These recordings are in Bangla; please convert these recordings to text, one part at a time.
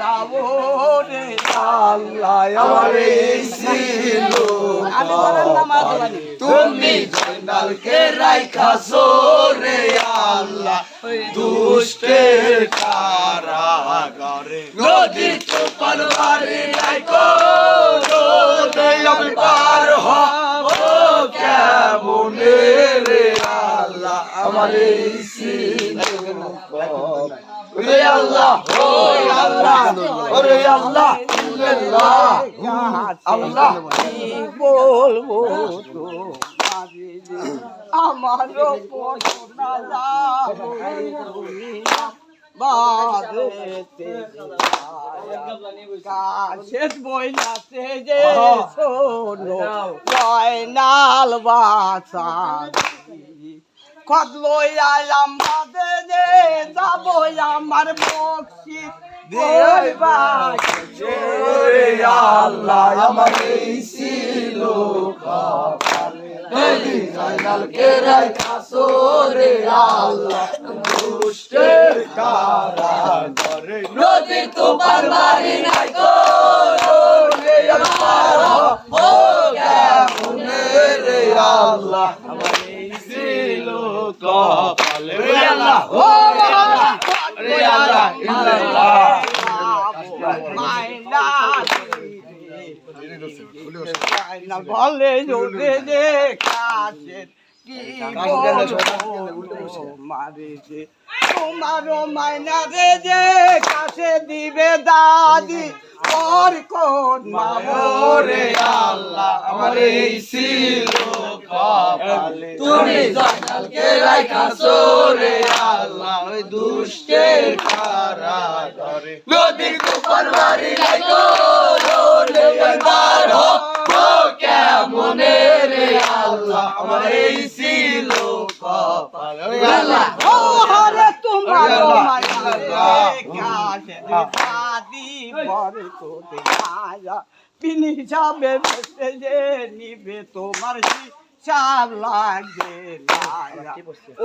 যাবো রে আল্লাহ আমার এই ছিল তুমি জয়নালকে রাইখাছো রে আল্লাহ দুষ্টের কারাগারে নদী তুফান মারি রাইখো নদী আমি পার হব কেমনে রে আল্লাহ আমার এই ছিল ওরে আল্লাহ ওরে আল্লাহ ওরে আল্লাহ আল্লাহ আল্লাহ বলবো তো আমার কাশের বইলাতে যে শোনো জয়নাল বাসা কদলই আমাদের যে যাব আমার বক্সি আল্লাহ আমার এই ছিল জয়নালকে রাইখাছো রে আল্লাহ দুষ্টের কারাগারে নদী তুফান মারি রাইখো কেমনে রে আল্লাহ আমার এই ছিল কপালে রে আল্লাহ রে আল্লাহ ইল্লাল্লাহ বলে যোগে যে কাশের কি মারিছে তোমারও মাইনা রে যে কাছে দিবে দাদি ওর কোন রে আল্লাহ আমার এই ছিল কপালে তুমি জয়নালকে রাইখাছো রে আল্লাহ ওই দুষ্টের কারাগারে নদী তুফান মারি রাইখো পার হব কেমনে রে আল্লাহ আমার এই ছিল কপালে আল্লাহ ও হরে তোমারও মাইনা রে কাছে দাদি ওর কোন মায়া পিনি যাবে বসে যে নিবে তোমার লাগবে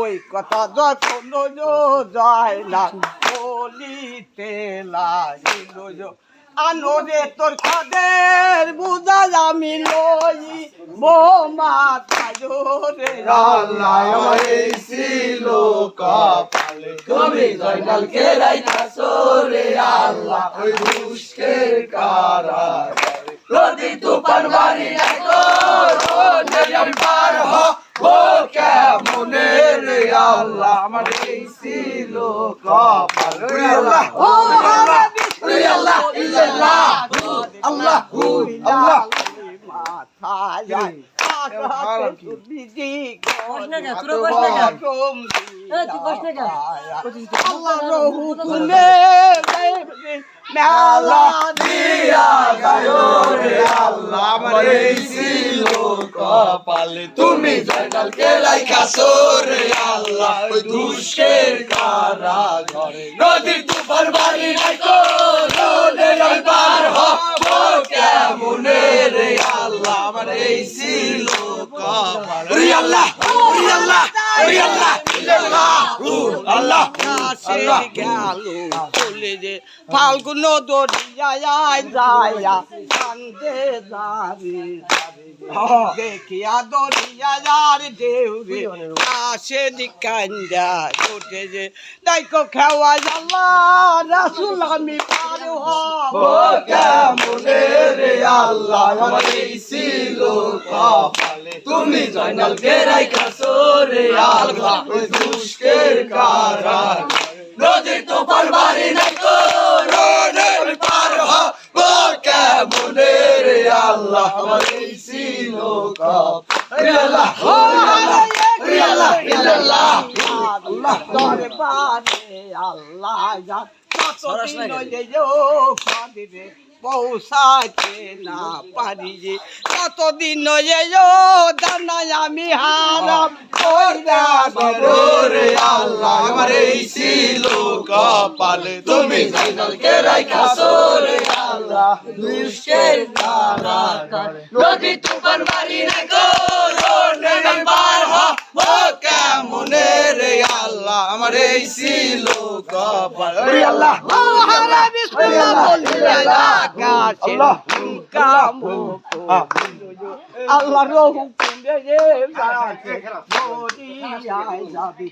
ওই কথা যখন যায় না বলিতে লাগিল আনরে তোর খাদের বুঝা আমি লই বোমা রে আল্লাহ আমার এই ছিল কপালে তুমি জয়নালকে রাইখাছো রে আল্লাহ ওই দুষ্টের কারাগারে নদী তুফান মারি রাইখো আমি পার হব কেমনে রে আল্লাহ আমার এই ছিল কপালে রে আল্লাহ রে আল্লাহ ইল্লাল্লাহ আল্লাহ আল্লাহ মেলা দিয়া গায়ো রে আল্লাহ আমার এই ছিল কপালে তুমি জয়নালকে রাইখাছো রে আল্লাহ ওই দুষ্টের কারাগারে নদী তুফান মারি রাইখো আমি পার হব কেমনে রে আল্লাহ আমার এই ছিল কপালে রে আল্লাহ রে আল্লাহ রে আল্লাহ আল্লাহ আল্লাহ গেল চলে যে ফাল্গুন দরিয়ায় যায়া কান্দে দাঁড়ি দেখিয়া দরিয়ার ঢেউরে আসে কান্দা ওঠে যে দেখো খাওয়া আল্লাহ রাসূল আমি পার হব কেমনে রে আল্লাহ আমার এই ছিল কপালে তুমি জয়নালকে রাইখাছো রে আল্লাহ ওই দুষ্টের কারাগারে নদী তুফান মারি রাইখো আমি পার হব কেমনে রে আল্লাহ আমার এই ছিল কপালে রে আল্লাহ রে আল্লাহ ইল্লাল্লাহ আল্লাহ দরবারে আল্লাহ জান কতদিন যেও কাঁদিবে পৌঁছাতে না পারি যে কতদিন জানাই আমি হারাম রে আল্লাহ আমার এই ছিল কপালে তুমি জয়নালকে রাইখাছো রে আল্লাহ আল্লাহ দুষ্কের কারাগারে নদী তুফান মারি না গো নদী পার হবো কেমনে রে আল্লাহ আমার এই ছিল কপাল ওরে আল্লাহ মহারা বিসমিল্লাহ বলিয়া আকাশে কামু আল্লাহর হুকুম দে সাথে মরিয়ায় যাবি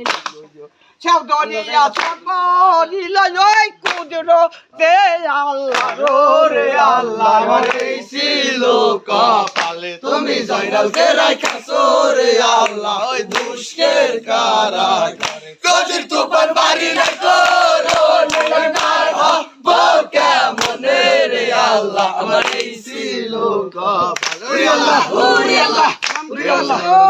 সব দুনিয়া সবরিল ওই কুদরো তে আল্লাহ রে আল্লাহ আমার এই ছিল কপালে তুমি জয়নালকে রাখাছো রে আল্লাহ ওই দুষ্কের কারাগারে নদীর তুফান মারি না গো